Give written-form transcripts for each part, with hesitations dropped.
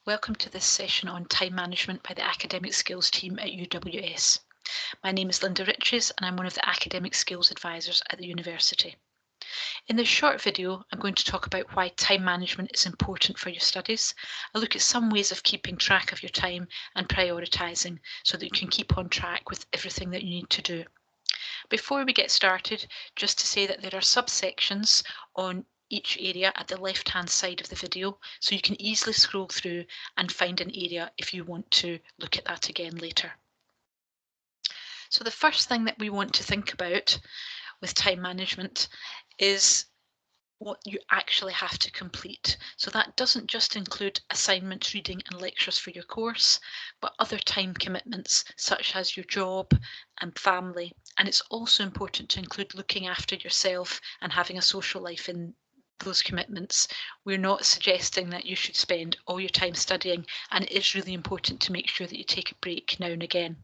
Welcome to this session on time management by the Academic Skills Team at UWS. My name is Linda Riches and I'm one of the Academic Skills Advisors at the university. In this short video, I'm going to talk about why time management is important for your studies. I'll look at some ways of keeping track of your time and prioritising so that you can keep on track with everything that you need to do. Before we get started, just to say that there are subsections on each area at the left-hand side of the video, so you can easily scroll through and find an area if you want to look at that again later. So the first thing that we want to think about with time management is what you actually have to complete. So that doesn't just include assignments, reading and lectures for your course, but other time commitments such as your job and family. And it's also important to include looking after yourself and having a social life in those commitments. We're not suggesting that you should spend all your time studying, and it is really important to make sure that you take a break now and again.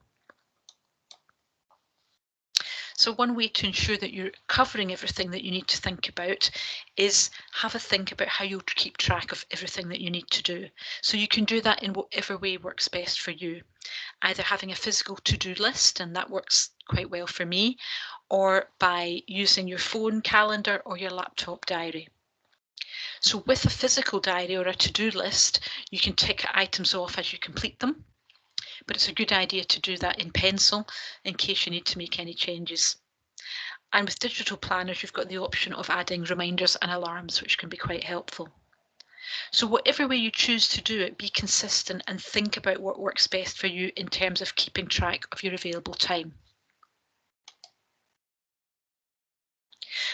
So one way to ensure that you're covering everything that you need to think about is have a think about how you'll keep track of everything that you need to do. So you can do that in whatever way works best for you, either having a physical to-do list, and that works quite well for me, or by using your phone calendar or your laptop diary. So with a physical diary or a to-do list, you can tick items off as you complete them, but it's a good idea to do that in pencil in case you need to make any changes. And with digital planners, you've got the option of adding reminders and alarms, which can be quite helpful. So whatever way you choose to do it, be consistent and think about what works best for you in terms of keeping track of your available time.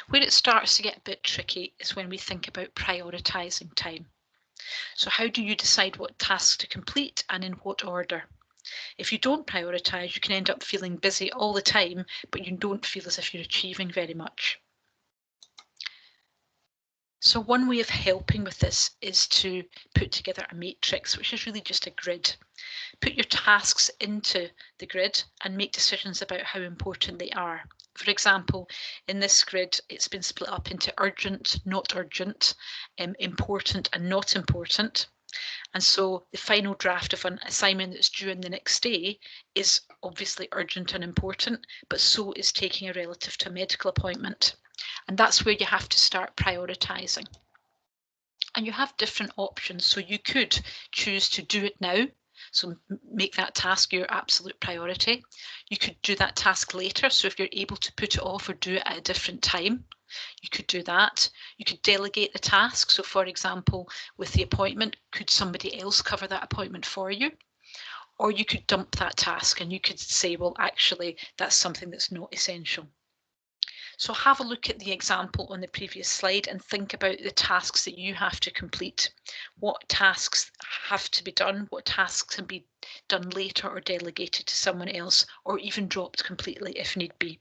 Where it starts to get a bit tricky is when we think about prioritising time. So how do you decide what tasks to complete and in what order? If you don't prioritise, you can end up feeling busy all the time, but you don't feel as if you're achieving very much. So one way of helping with this is to put together a matrix, which is really just a grid. Put your tasks into the grid and make decisions about how important they are. For example, in this grid, it's been split up into urgent, not urgent, important and not important. And so the final draft of an assignment that's due in the next day is obviously urgent and important, but so is taking a relative to a medical appointment. And that's where you have to start prioritising. And you have different options. So you could choose to do it now. So make that task your absolute priority. You could do that task later. So if you're able to put it off or do it at a different time, you could do that. You could delegate the task. So for example, with the appointment, could somebody else cover that appointment for you? Or you could dump that task and you could say, well, actually, that's something that's not essential. So have a look at the example on the previous slide and think about the tasks that you have to complete. What tasks have to be done? What tasks can be done later or delegated to someone else, or even dropped completely if need be?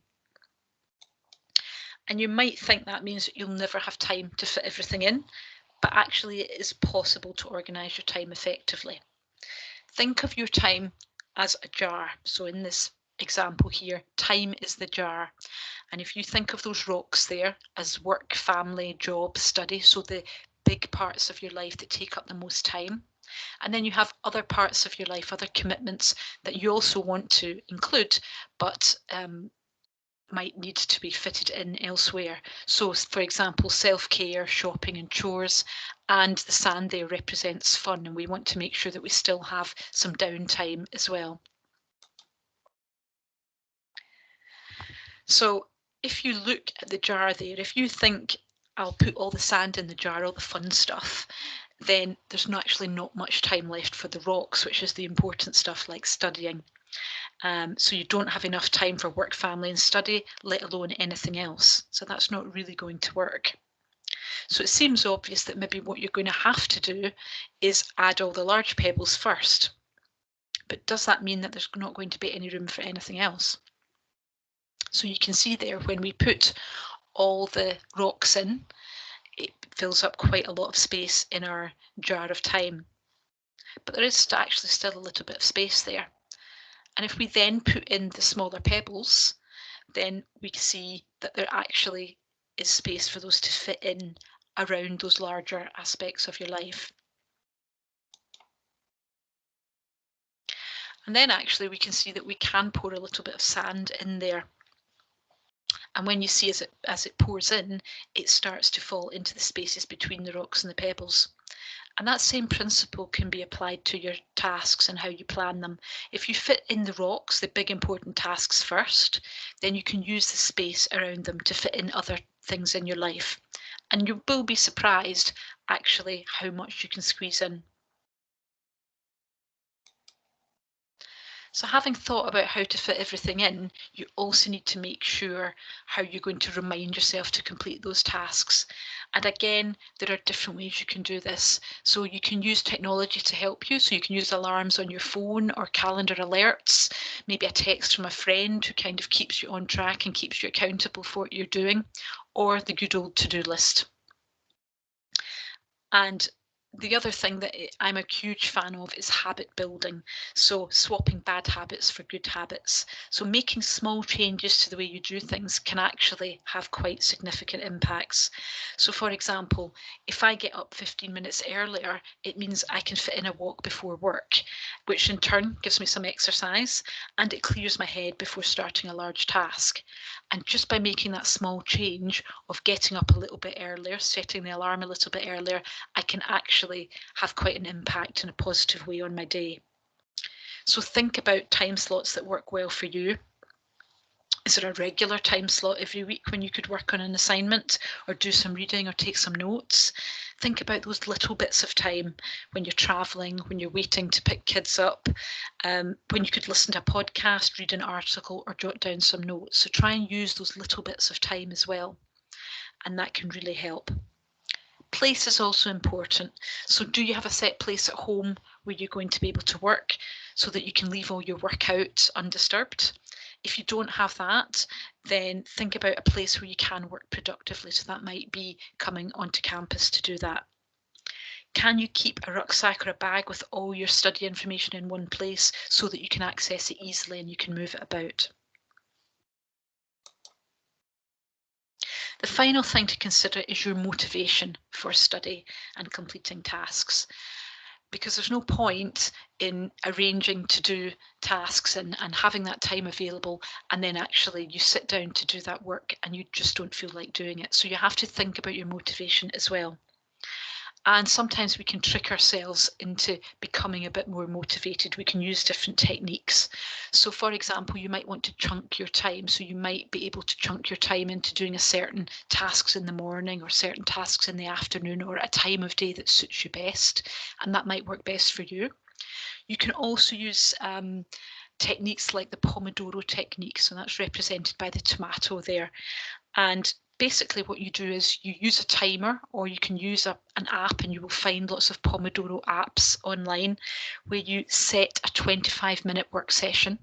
And you might think that means that you'll never have time to fit everything in, but actually it is possible to organise your time effectively. Think of your time as a jar. So in this example here, time is the jar. And if you think of those rocks there as work, family, job, study, so the big parts of your life that take up the most time, and then you have other parts of your life, other commitments that you also want to include, but might need to be fitted in elsewhere. So, for example, self-care, shopping and chores, and the sand there represents fun, and we want to make sure that we still have some downtime as well. So if you look at the jar there, if you think I'll put all the sand in the jar, all the fun stuff, then there's actually not much time left for the rocks, which is the important stuff like studying. So you don't have enough time for work, family and study, let alone anything else. So that's not really going to work. So it seems obvious that maybe what you're going to have to do is add all the large pebbles first. But does that mean that there's not going to be any room for anything else? So you can see there when we put all the rocks in, it fills up quite a lot of space in our jar of time. But there is actually still a little bit of space there. And if we then put in the smaller pebbles, then we see that there actually is space for those to fit in around those larger aspects of your life. And then actually we can see that we can pour a little bit of sand in there. And when you see as it pours in, it starts to fall into the spaces between the rocks and the pebbles. And that same principle can be applied to your tasks and how you plan them. If you fit in the rocks, the big important tasks first, then you can use the space around them to fit in other things in your life. And you will be surprised actually how much you can squeeze in. So having thought about how to fit everything in, you also need to make sure how you're going to remind yourself to complete those tasks. And again, there are different ways you can do this. So you can use technology to help you. So you can use alarms on your phone or calendar alerts, maybe a text from a friend who kind of keeps you on track and keeps you accountable for what you're doing, or the good old to-do list. And the other thing that I'm a huge fan of is habit building. So swapping bad habits for good habits. So making small changes to the way you do things can actually have quite significant impacts. So for example, if I get up 15 minutes earlier, it means I can fit in a walk before work, which in turn gives me some exercise and it clears my head before starting a large task. And just by making that small change of getting up a little bit earlier, setting the alarm a little bit earlier, I can actually have quite an impact in a positive way on my day. So think about time slots that work well for you. Is there a regular time slot every week when you could work on an assignment or do some reading or take some notes? Think about those little bits of time when you're travelling, when you're waiting to pick kids up, when you could listen to a podcast, read an article or jot down some notes. So try and use those little bits of time as well. And that can really help. Place is also important. So do you have a set place at home where you're going to be able to work so that you can leave all your work out undisturbed? If you don't have that, then think about a place where you can work productively. So that might be coming onto campus to do that. Can you keep a rucksack or a bag with all your study information in one place so that you can access it easily and you can move it about? The final thing to consider is your motivation for study and completing tasks. Because there's no point in arranging to do tasks and having that time available, and then actually you sit down to do that work and you just don't feel like doing it. So you have to think about your motivation as well. And sometimes we can trick ourselves into becoming a bit more motivated. We can use different techniques. So for example, you might want to chunk your time. So you might be able to chunk your time into doing a certain tasks in the morning or certain tasks in the afternoon or a time of day that suits you best. And that might work best for you. You can also use techniques like the Pomodoro technique. So that's represented by the tomato there. And basically what you do is you use a timer, or you can use an app, and you will find lots of Pomodoro apps online where you set a 25-minute work session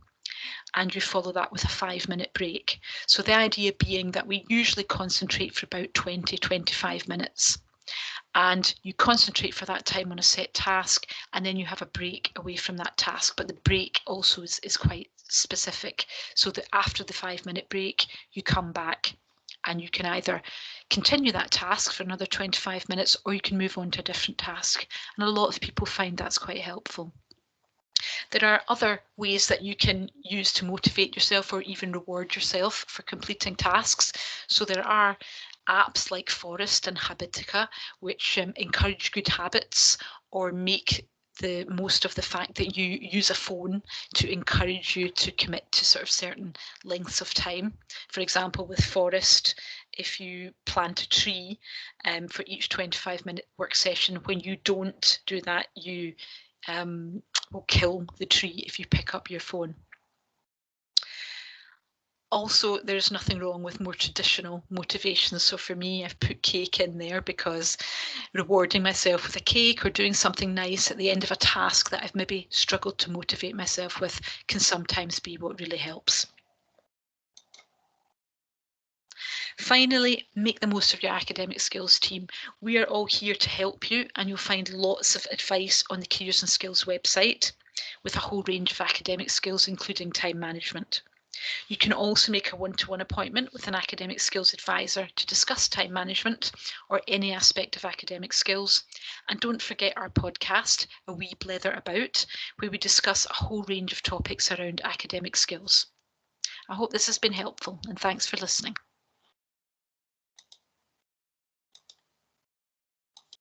and you follow that with a 5-minute break. So the idea being that we usually concentrate for about 20-25 minutes. And you concentrate for that time on a set task, and then you have a break away from that task. But the break also is quite specific, so that after the 5-minute break, you come back and you can either continue that task for another 25 minutes or you can move on to a different task. And a lot of people find that's quite helpful. There are other ways that you can use to motivate yourself or even reward yourself for completing tasks. So there are apps like Forest and Habitica, which encourage good habits or make the most of the fact that you use a phone to encourage you to commit to sort of certain lengths of time. For example, with Forest, if you plant a tree for each 25-minute work session, when you don't do that, you will kill the tree if you pick up your phone. Also, there's nothing wrong with more traditional motivations. So for me, I've put cake in there because rewarding myself with a cake or doing something nice at the end of a task that I've maybe struggled to motivate myself with can sometimes be what really helps. Finally, make the most of your academic skills team. We are all here to help you, and you'll find lots of advice on the Careers and Skills website with a whole range of academic skills, including time management. You can also make a one-to-one appointment with an academic skills advisor to discuss time management or any aspect of academic skills. And don't forget our podcast, A Wee Blether About, where we discuss a whole range of topics around academic skills. I hope this has been helpful, and thanks for listening.